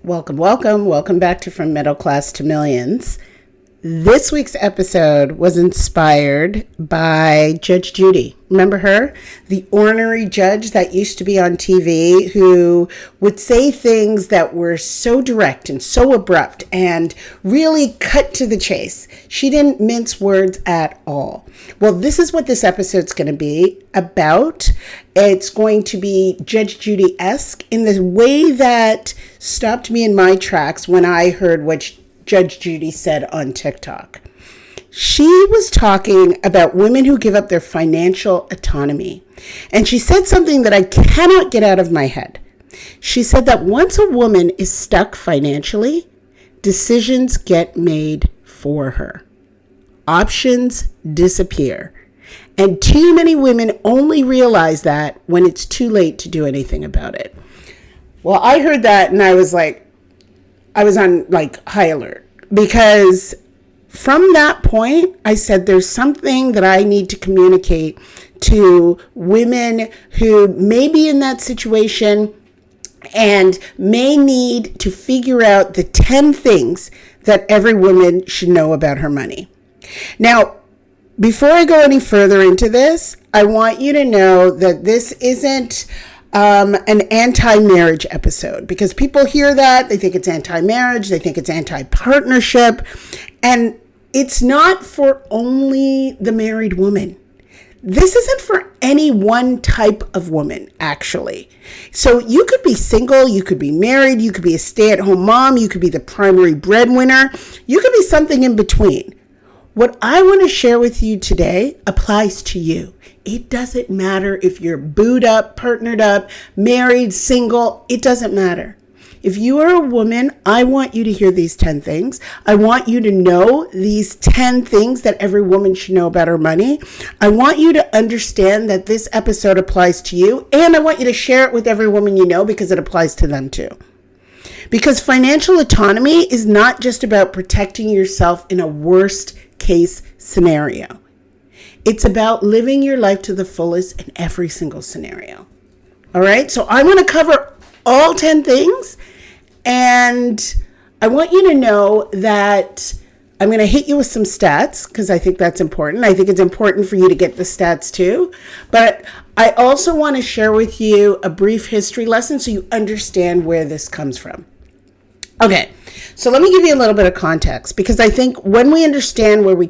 Welcome back to From Middle Class to Millions. This week's episode was inspired by Judge Judy. Remember her? The ornery judge that used to be on TV who would say things that were so direct and so abrupt and really cut to the chase. She didn't mince words at all. Well, this is what this episode's going to be about. It's going to be Judge Judy-esque in the way that stopped me in my tracks when I heard what Judge Judy said on TikTok. She was talking about women who give up their financial autonomy. And she said something that I cannot get out of my head. She said that once a woman is stuck financially, decisions get made for her. Options disappear. And too many women only realize that when it's too late to do anything about it. Well, I heard that and I was on high alert, because from that point, I said there's something that I need to communicate to women who may be in that situation and may need to figure out the 10 things that every woman should know about her money. Now, before I go any further into this, I want you to know that this isn't an anti-marriage episode, because people hear that, they think it's anti-marriage, they think it's anti-partnership, and it's not for only the married woman. This isn't for any one type of woman, actually. So you could be single, you could be married, you could be a stay-at-home mom, you could be the primary breadwinner, you could be something in between. What I want to share with you today applies to you. It doesn't matter if you're booed up, partnered up, married, single, it doesn't matter. If you are a woman, I want you to hear these 10 things. I want you to know these 10 things that every woman should know about her money. I want you to understand that this episode applies to you, and I want you to share it with every woman you know because it applies to them too. Because financial autonomy is not just about protecting yourself in a worst case scenario. It's about living your life to the fullest in every single scenario. All right. So I'm going to cover all 10 things. And I want you to know that I'm going to hit you with some stats because I think that's important. I think it's important for you to get the stats too. But I also want to share with you a brief history lesson so you understand where this comes from. Okay, so let me give you a little bit of context, because I think when we understand where we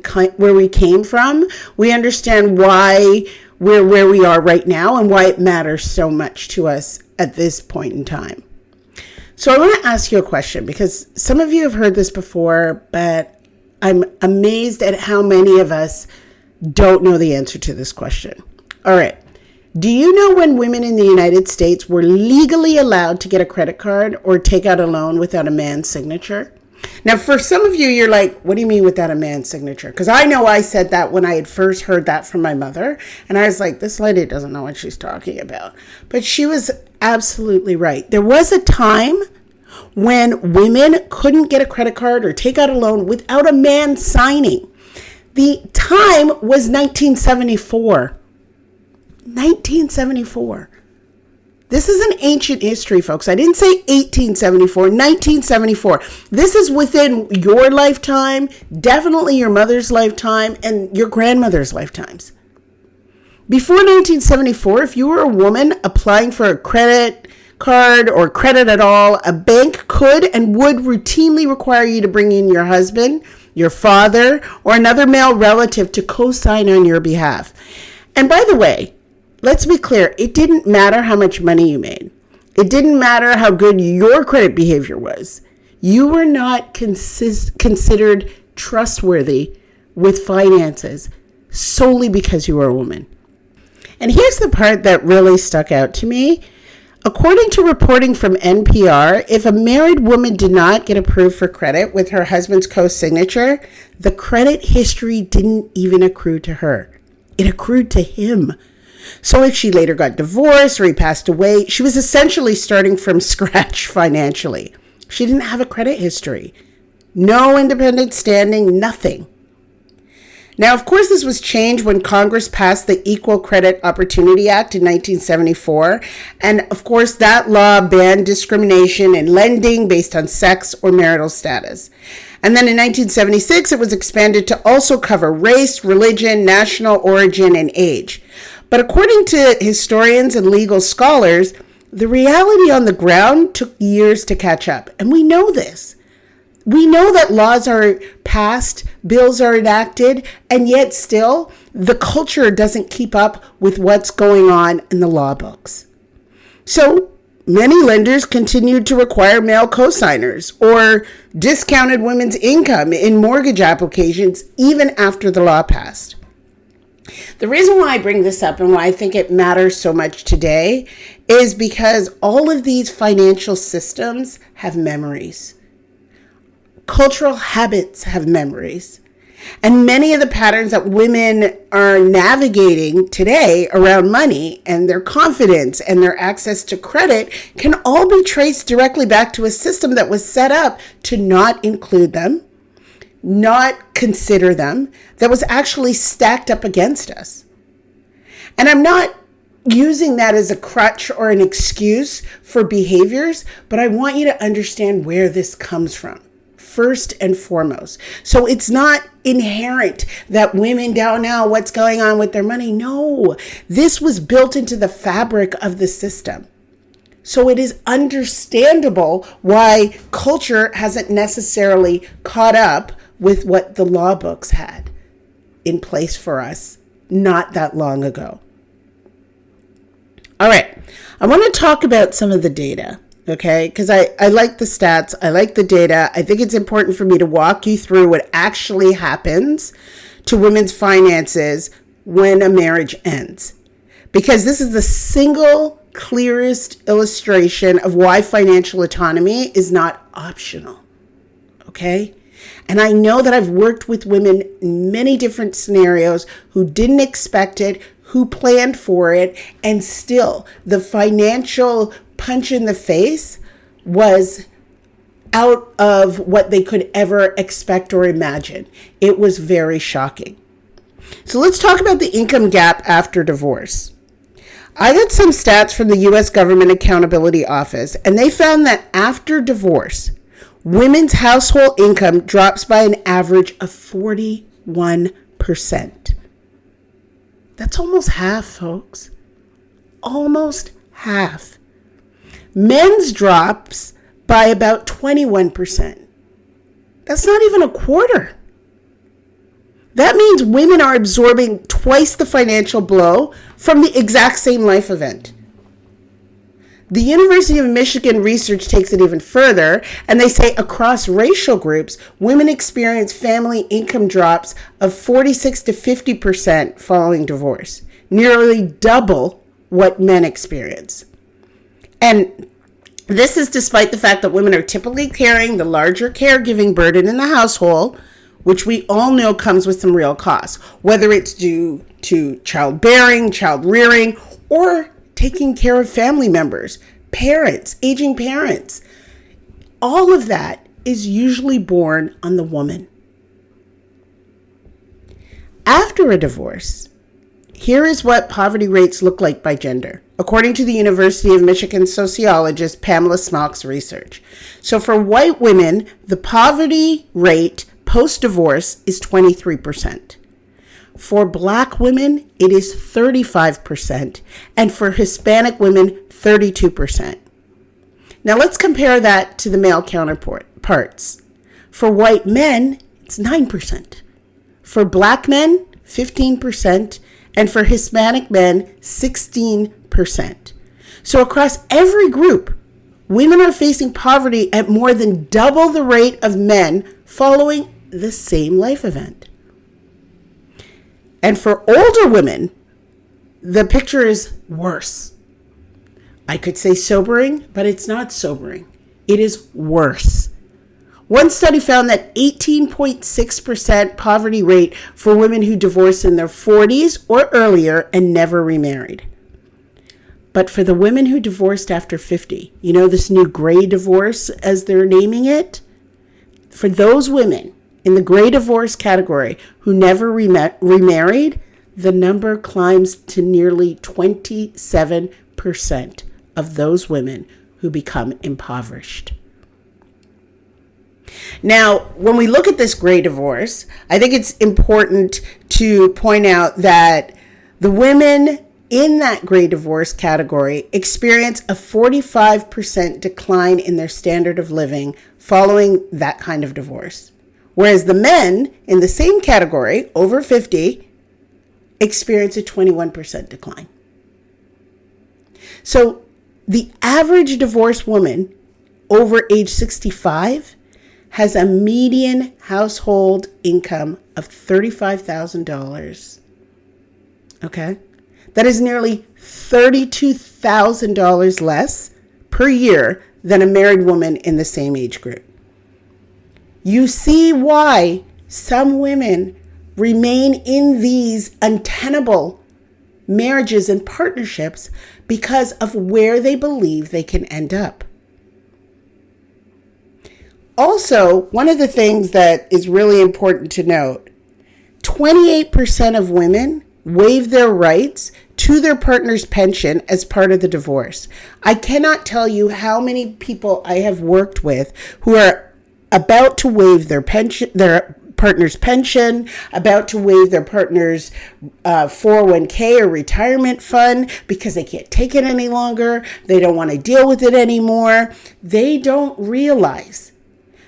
came from, we understand why we're where we are right now and why it matters so much to us at this point in time. So I want to ask you a question, because some of you have heard this before, but I'm amazed at how many of us don't know the answer to this question. All right. Do you know when women in the United States were legally allowed to get a credit card or take out a loan without a man's signature? Now, for some of you, you're like, what do you mean without a man's signature? Because I know I said that when I had first heard that from my mother. And I was like, this lady doesn't know what she's talking about. But she was absolutely right. There was a time when women couldn't get a credit card or take out a loan without a man signing. The time was 1974. 1974. This is an ancient history, folks. I didn't say 1874, 1974. This is within your lifetime, definitely your mother's lifetime, and your grandmother's lifetimes. Before 1974, if you were a woman applying for a credit card or credit at all, a bank could and would routinely require you to bring in your husband, your father, or another male relative to co-sign on your behalf. And by the way, let's be clear, it didn't matter how much money you made. It didn't matter how good your credit behavior was. You were not considered trustworthy with finances solely because you were a woman. And here's the part that really stuck out to me. According to reporting from NPR, if a married woman did not get approved for credit with her husband's co-signature, the credit history didn't even accrue to her. It accrued to him. So if she later got divorced or he passed away, she was essentially starting from scratch financially. She didn't have a credit history. No independent standing, nothing. Now, of course, this was changed when Congress passed the Equal Credit Opportunity Act in 1974. And of course, that law banned discrimination in lending based on sex or marital status. And then in 1976, it was expanded to also cover race, religion, national origin, and age. But according to historians and legal scholars, the reality on the ground took years to catch up. And we know this. We know that laws are passed, bills are enacted, and yet still the culture doesn't keep up with what's going on in the law books. So many lenders continued to require male cosigners or discounted women's income in mortgage applications even after the law passed. The reason why I bring this up and why I think it matters so much today is because all of these financial systems have memories. Cultural habits have memories. And many of the patterns that women are navigating today around money and their confidence and their access to credit can all be traced directly back to a system that was set up to not include them, not consider them, that was actually stacked up against us. And I'm not using that as a crutch or an excuse for behaviors, but I want you to understand where this comes from. First and foremost. So it's not inherent that women don't know what's going on with their money. No, this was built into the fabric of the system. So it is understandable why culture hasn't necessarily caught up with what the law books had in place for us not that long ago. All right, I want to talk about some of the data. Okay, because I like the stats, I like the data. I think it's important for me to walk you through what actually happens to women's finances when a marriage ends. Because this is the single clearest illustration of why financial autonomy is not optional. Okay? And I know that I've worked with women in many different scenarios who didn't expect it, who planned for it, and still the financial punch in the face was out of what they could ever expect or imagine. It was very shocking. So let's talk about the income gap after divorce. I got some stats from the U.S. Government Accountability Office, and they found that after divorce, women's household income drops by an average of 41%. That's almost half, folks. Almost half. Men's drops by about 21%. That's not even a quarter. That means women are absorbing twice the financial blow from the exact same life event. The University of Michigan research takes it even further, and they say across racial groups, women experience family income drops of 46 to 50% following divorce, nearly double what men experience. And this is despite the fact that women are typically carrying the larger caregiving burden in the household, which we all know comes with some real costs, whether it's due to childbearing, child rearing, or taking care of family members, parents, aging parents. All of that is usually borne on the woman. After a divorce, here is what poverty rates look like by gender, according to the University of Michigan sociologist Pamela Smock's research. So for white women, the poverty rate post-divorce is 23%. For Black women, it is 35%, and for Hispanic women, 32%. Now let's compare that to the male counterparts. For white men, it's 9%. For Black men, 15%, and for Hispanic men, 16%. So across every group, women are facing poverty at more than double the rate of men following the same life event. And for older women, the picture is worse. I could say sobering, but it's not sobering. It is worse. One study found that 18.6% poverty rate for women who divorced in their 40s or earlier and never remarried. But for the women who divorced after 50, this new gray divorce, as they're naming it, for those women in the gray divorce category who never remarried, the number climbs to nearly 27% of those women who become impoverished. Now, when we look at this gray divorce, I think it's important to point out that the women in that gray divorce category experience a 45% decline in their standard of living following that kind of divorce. Whereas the men in the same category, over 50, experience a 21% decline. So the average divorced woman over age 65 has a median household income of $35,000. Okay? That is nearly $32,000 less per year than a married woman in the same age group. You see why some women remain in these untenable marriages and partnerships because of where they believe they can end up. Also, one of the things that is really important to note, 28% of women waive their rights to their partner's pension as part of the divorce. I cannot tell you how many people I have worked with who are about to waive their partner's pension, about to waive their partner's 401k or retirement fund because they can't take it any longer. They don't want to deal with it anymore. They don't realize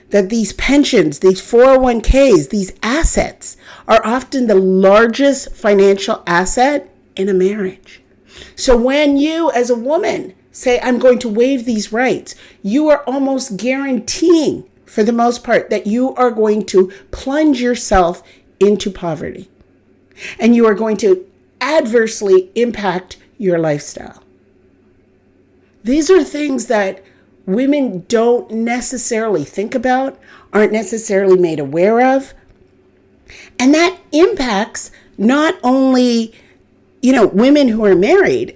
that these pensions, these 401ks, these assets are often the largest financial asset in a marriage. So when you, as a woman, say, I'm going to waive these rights, you are almost guaranteeing, for the most part, that you are going to plunge yourself into poverty. And you are going to adversely impact your lifestyle. These are things that women don't necessarily think about, aren't necessarily made aware of. And that impacts not only, women who are married,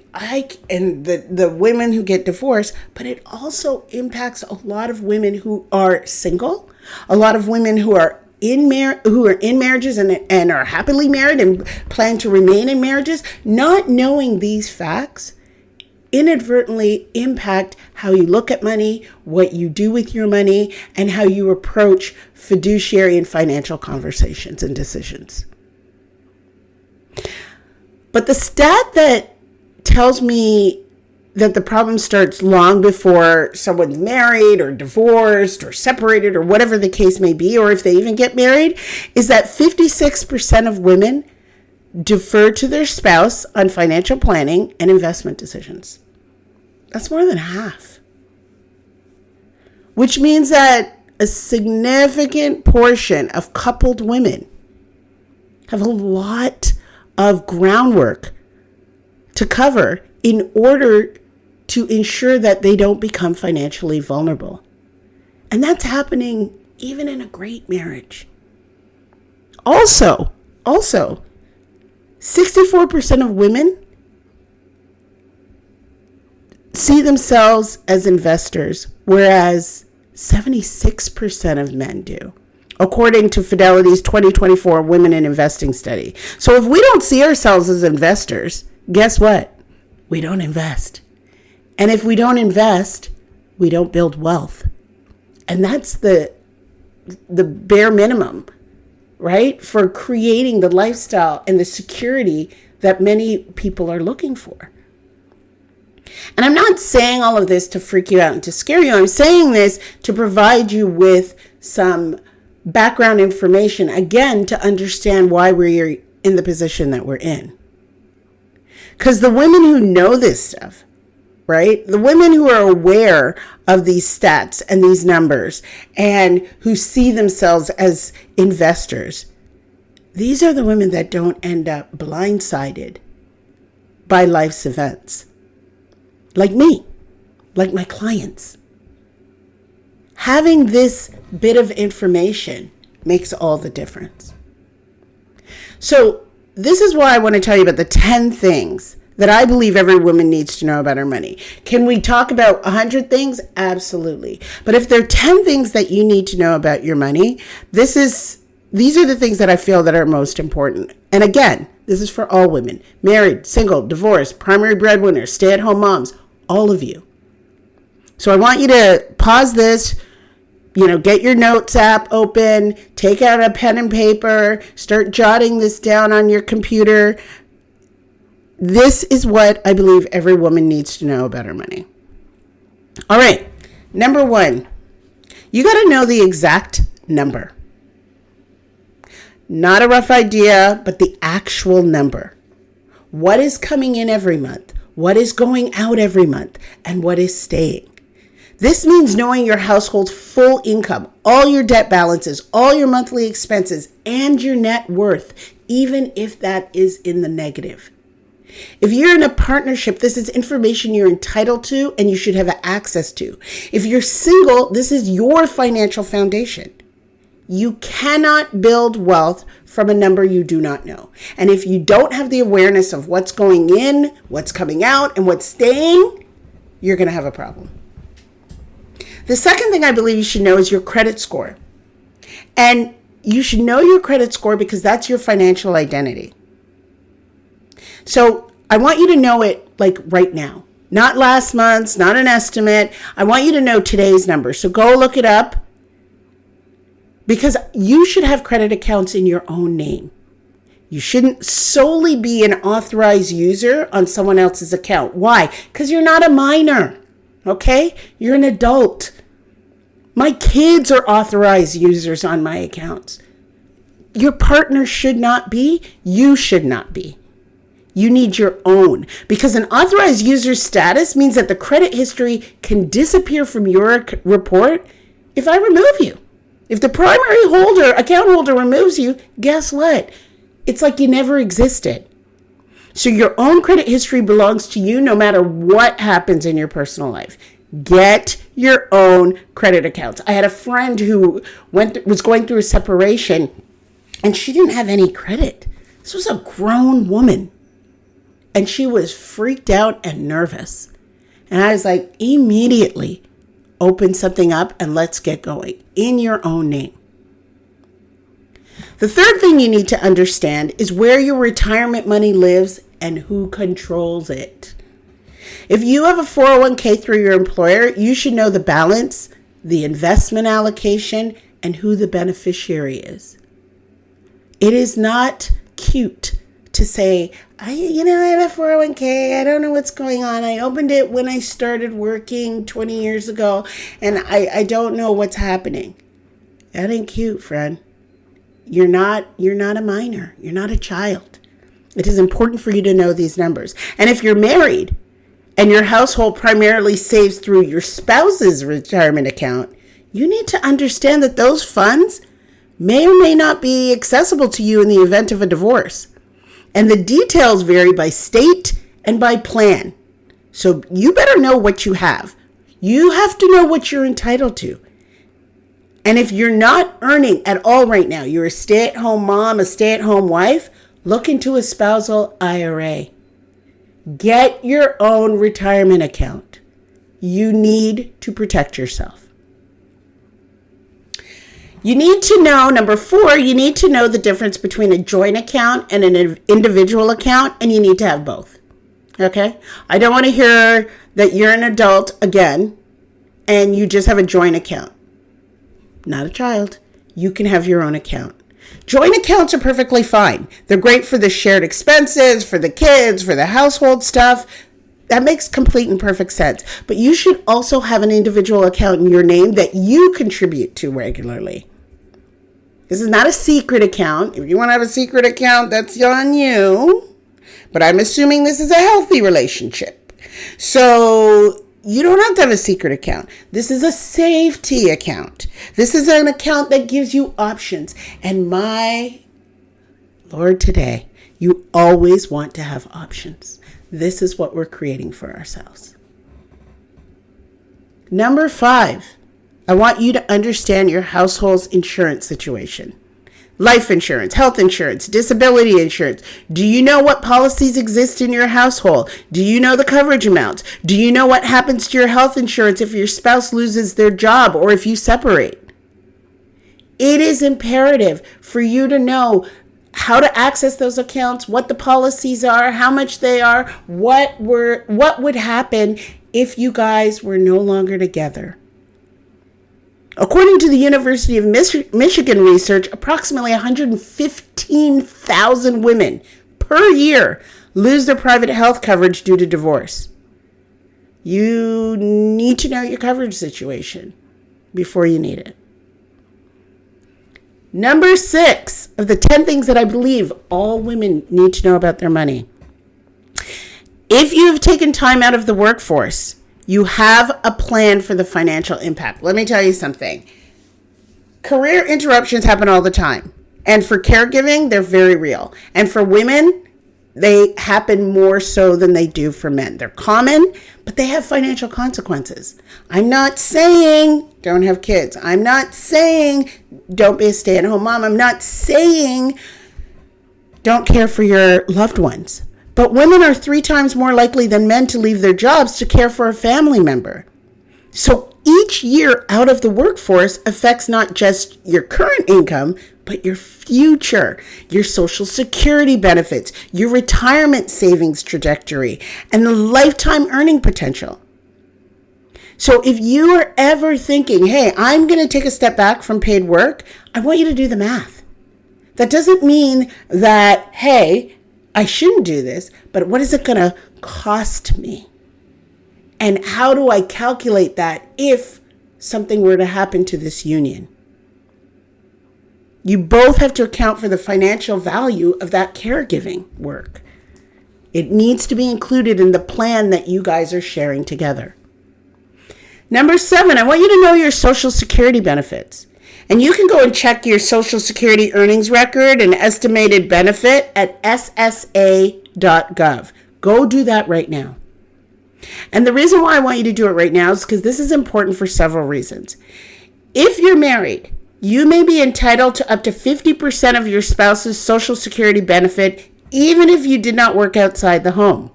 and the women who get divorced, but it also impacts a lot of women who are single, a lot of women who are in marriages and are happily married and plan to remain in marriages. Not knowing these facts inadvertently impact how you look at money, what you do with your money, and how you approach fiduciary and financial conversations and decisions. But the stat that tells me that the problem starts long before someone's married or divorced or separated or whatever the case may be, or if they even get married, is that 56% of women defer to their spouse on financial planning and investment decisions. That's more than half. Which means that a significant portion of coupled women have a lot of groundwork to cover in order to ensure that they don't become financially vulnerable. And that's happening even in a great marriage. Also, 64% of women see themselves as investors, whereas 76% of men do, according to Fidelity's 2024 Women in Investing study. So if we don't see ourselves as investors, guess what? We don't invest. And if we don't invest, we don't build wealth. And that's the bare minimum, right? For creating the lifestyle and the security that many people are looking for. And I'm not saying all of this to freak you out and to scare you. I'm saying this to provide you with some background information, again, to understand why we're in the position that we're in. Because the women who know this stuff, right? The women who are aware of these stats and these numbers and who see themselves as investors, these are the women that don't end up blindsided by life's events. Like me, like my clients. Having this bit of information makes all the difference. So this is why I want to tell you about the 10 things that I believe every woman needs to know about her money. Can we talk about 100 things? Absolutely. But if there are 10 things that you need to know about your money, this is These are the things that I feel that are most important. And again, this is for all women, married, single, divorced, primary breadwinners, stay-at-home moms, all of you. So I want you to pause this, get your notes app open, take out a pen and paper, start jotting this down on your computer. This is what I believe every woman needs to know about her money. All right, number 1, you got to know the exact number. Not a rough idea, but the actual number. What is coming in every month? What is going out every month? And what is staying? This means knowing your household's full income, all your debt balances, all your monthly expenses, and your net worth, even if that is in the negative. If you're in a partnership, this is information you're entitled to and you should have access to. If you're single, this is your financial foundation. You cannot build wealth from a number you do not know. And if you don't have the awareness of what's going in, what's coming out, and what's staying, you're going to have a problem. The second thing I believe you should know is your credit score. And you should know your credit score because that's your financial identity. So I want you to know it like right now, not last month's, not an estimate. I want you to know today's number. So go look it up. Because you should have credit accounts in your own name. You shouldn't solely be an authorized user on someone else's account. Why? Because you're not a minor, okay? You're an adult. My kids are authorized users on my accounts. Your partner should not be. You should not be. You need your own. Because an authorized user status means that the credit history can disappear from your report if I remove you. If the primary account holder removes you, guess what? It's like you never existed. So your own credit history belongs to you no matter what happens in your personal life. Get your own credit accounts. I had a friend who was going through a separation and she didn't have any credit. This was a grown woman and she was freaked out and nervous. And I was like, immediately open something up and let's get going in your own name. The third thing you need to understand is where your retirement money lives and who controls it. If you have a 401k through your employer, you should know the balance, the investment allocation, and who the beneficiary is. It is not cute to say, I have a 401k. I don't know what's going on. I opened it when I started working 20 years ago, and I don't know what's happening. That ain't cute, friend. You're not a minor. You're not a child. It is important for you to know these numbers. And if you're married and your household primarily saves through your spouse's retirement account, you need to understand that those funds may or may not be accessible to you in the event of a divorce. And the details vary by state and by plan. So you better know what you have. You have to know what you're entitled to. And if you're not earning at all right now, you're a stay-at-home mom, a stay-at-home wife, look into a spousal IRA. Get your own retirement account. You need to protect yourself. You need to know, number 4, you need to know the difference between a joint account and an individual account, and you need to have both. Okay? I don't want to hear that you're an adult again and you just have a joint account. Not a child. You can have your own account. Joint accounts are perfectly fine. They're great for the shared expenses, for the kids, for the household stuff. That makes complete and perfect sense. But you should also have an individual account in your name that you contribute to regularly. This is not a secret account. If you want to have a secret account, that's on you. But I'm assuming this is a healthy relationship. So you don't have to have a secret account. This is a safety account. This is an account that gives you options. And my Lord, today, you always want to have options. This is what we're creating for ourselves. Number 5, I want you to understand your household's insurance situation. Life insurance, health insurance, disability insurance. Do you know what policies exist in your household? Do you know the coverage amounts? Do you know what happens to your health insurance if your spouse loses their job or if you separate? It is imperative for you to know how to access those accounts, what the policies are, how much they are, what would happen if you guys were no longer together. According to the University of Michigan research, approximately 115,000 women per year lose their private health coverage due to divorce. You need to know your coverage situation before you need it. Number 6 of the 10 things that I believe all women need to know about their money. If you have taken time out of the workforce, you have a plan for the financial impact. Let me tell you something. Career interruptions happen all the time. And for caregiving, they're very real. And for women, they happen more so than they do for men. They're common, but they have financial consequences. I'm not saying don't have kids. I'm not saying don't be a stay-at-home mom. I'm not saying don't care for your loved ones. But women are 3 times more likely than men to leave their jobs to care for a family member. So each year out of the workforce affects not just your current income, but your future, your Social Security benefits, your retirement savings trajectory, and the lifetime earning potential. So if you are ever thinking, hey, I'm going to take a step back from paid work, I want you to do the math. That doesn't mean that, hey, I shouldn't do this, but what is it going to cost me? And how do I calculate that if something were to happen to this union? You both have to account for the financial value of that caregiving work. It needs to be included in the plan that you guys are sharing together. Number 7, I want you to know your Social Security benefits. And you can go and check your Social Security earnings record and estimated benefit at ssa.gov. Go do that right now. And the reason why I want you to do it right now is because this is important for several reasons. If you're married, you may be entitled to up to 50% of your spouse's Social Security benefit, even if you did not work outside the home.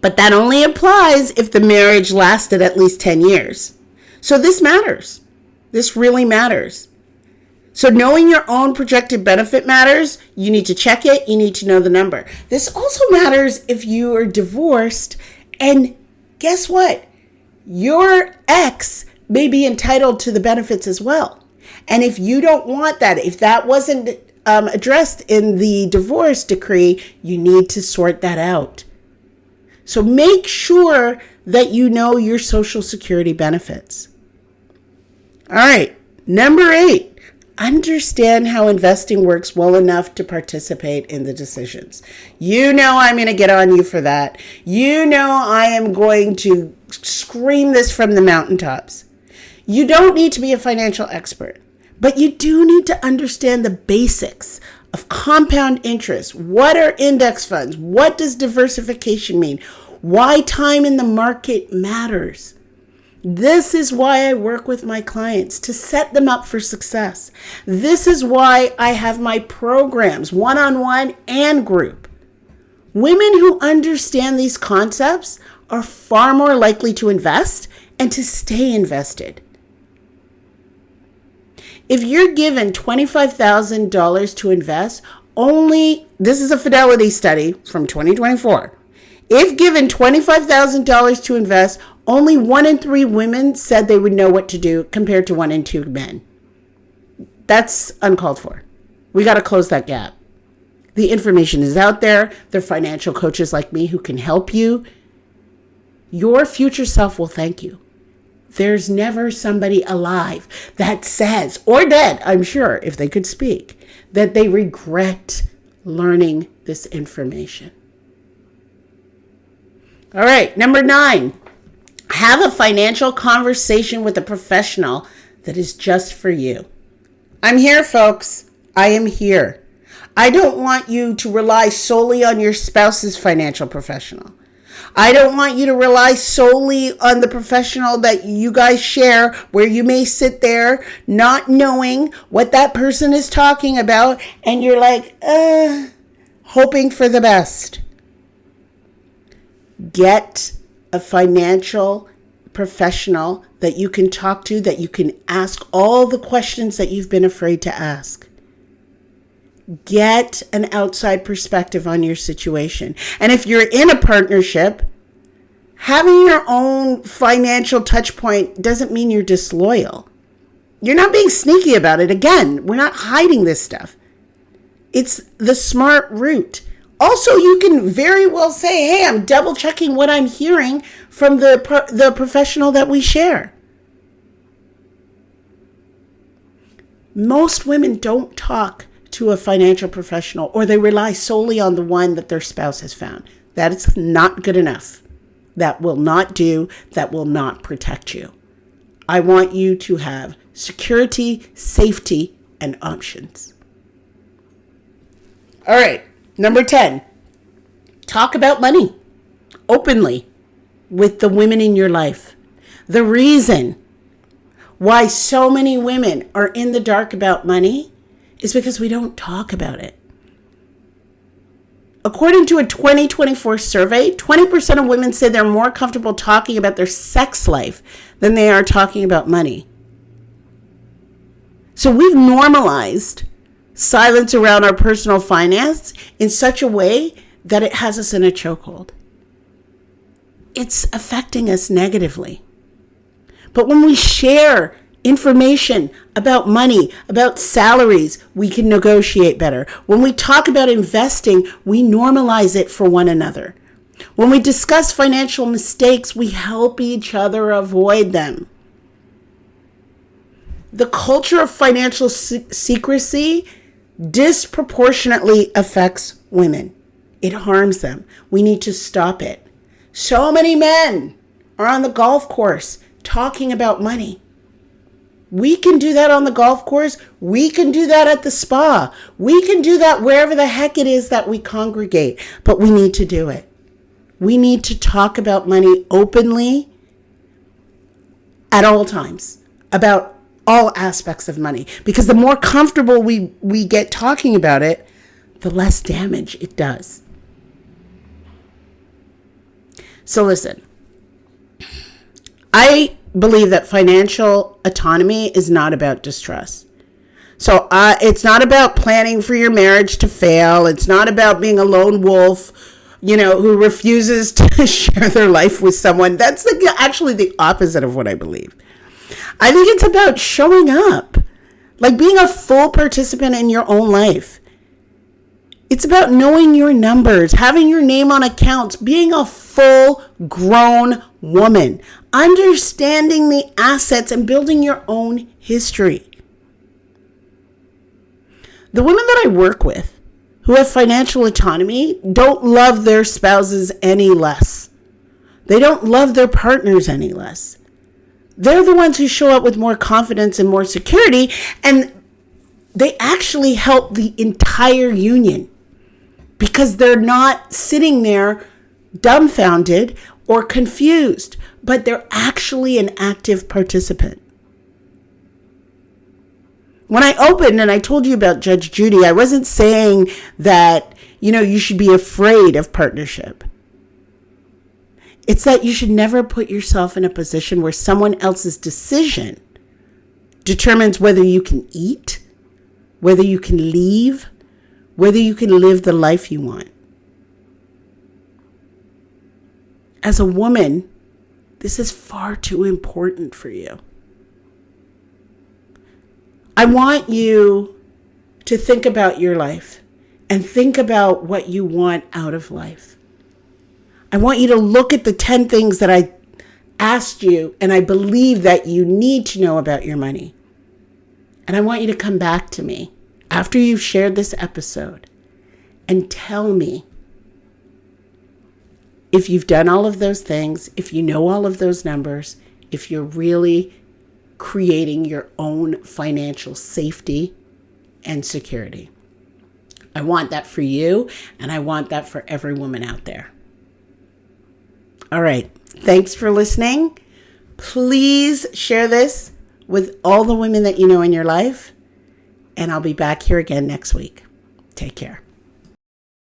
But that only applies if the marriage lasted at least 10 years. So this matters. This really matters. So knowing your own projected benefit matters. You need to check it. You need to know the number. This also matters if you are divorced. And guess what? Your ex may be entitled to the benefits as well. And if you don't want that, if that wasn't addressed in the divorce decree, you need to sort that out. So make sure that you know your Social Security benefits. All right, number 8, understand how investing works well enough to participate in the decisions. You know I'm going to get on you for that. You know I am going to scream this from the mountaintops. You don't need to be a financial expert, but you do need to understand the basics of compound interest. What are index funds? What does diversification mean? Why time in the market matters. This is why I work with my clients, to set them up for success. This is why I have my programs, one-on-one and group. Women who understand these concepts are far more likely to invest and to stay invested. If you're given $25,000 to invest, this is a Fidelity study from 2024. If given $25,000 to invest, only 1 in 3 women said they would know what to do compared to 1 in 2 men. That's uncalled for. We got to close that gap. The information is out there. There are financial coaches like me who can help you. Your future self will thank you. There's never somebody alive that says, or dead, I'm sure, if they could speak, that they regret learning this information. All right, number 9, have a financial conversation with a professional that is just for you. I'm here, folks. I am here. I don't want you to rely solely on your spouse's financial professional. I don't want you to rely solely on the professional that you guys share, where you may sit there not knowing what that person is talking about, and you're like, hoping for the best. Get a financial professional that you can talk to, that you can ask all the questions that you've been afraid to ask. Get an outside perspective on your situation. And if you're in a partnership, having your own financial touch point doesn't mean you're disloyal. You're not being sneaky about it. Again, we're not hiding this stuff. It's the smart route. Also, you can very well say, hey, I'm double checking what I'm hearing from the professional that we share. Most women don't talk to a financial professional, or they rely solely on the one that their spouse has found. That is not good enough. That will not do. That will not protect you. I want you to have security, safety, and options. All right. Number 10, talk about money openly with the women in your life. The reason why so many women are in the dark about money is because we don't talk about it. According to a 2024 survey, 20% of women say they're more comfortable talking about their sex life than they are talking about money. So we've normalized silence around our personal finance in such a way that it has us in a chokehold. It's affecting us negatively. But when we share information about money, about salaries, we can negotiate better. When we talk about investing, we normalize it for one another. When we discuss financial mistakes, we help each other avoid them. The culture of financial secrecy disproportionately affects women. It harms them. We need to stop it. So many men are on the golf course talking about money. We can do that on the golf course. We can do that at the spa. We can do that wherever the heck it is that we congregate. But we need to do it. We need to talk about money openly at all times, about all aspects of money. Because the more comfortable we get talking about it, the less damage it does. So listen, I believe that financial autonomy is not about distrust. So it's not about planning for your marriage to fail. It's not about being a lone wolf, who refuses to share their life with someone. That's actually the opposite of what I believe. I think it's about showing up, like being a full participant in your own life. It's about knowing your numbers, having your name on accounts, being a full-grown woman, understanding the assets and building your own history. The women that I work with who have financial autonomy don't love their spouses any less. They don't love their partners any less. They're the ones who show up with more confidence and more security, and they actually help the entire union because they're not sitting there dumbfounded or confused, but they're actually an active participant. When I opened and I told you about Judge Judy, I wasn't saying that, you should be afraid of partnership. It's that you should never put yourself in a position where someone else's decision determines whether you can eat, whether you can leave, whether you can live the life you want. As a woman, this is far too important for you. I want you to think about your life and think about what you want out of life. I want you to look at the 10 things that I asked you and I believe that you need to know about your money. And I want you to come back to me after you've shared this episode and tell me if you've done all of those things, if you know all of those numbers, if you're really creating your own financial safety and security. I want that for you, and I want that for every woman out there. All right. Thanks for listening. Please share this with all the women that you know in your life, and I'll be back here again next week. Take care.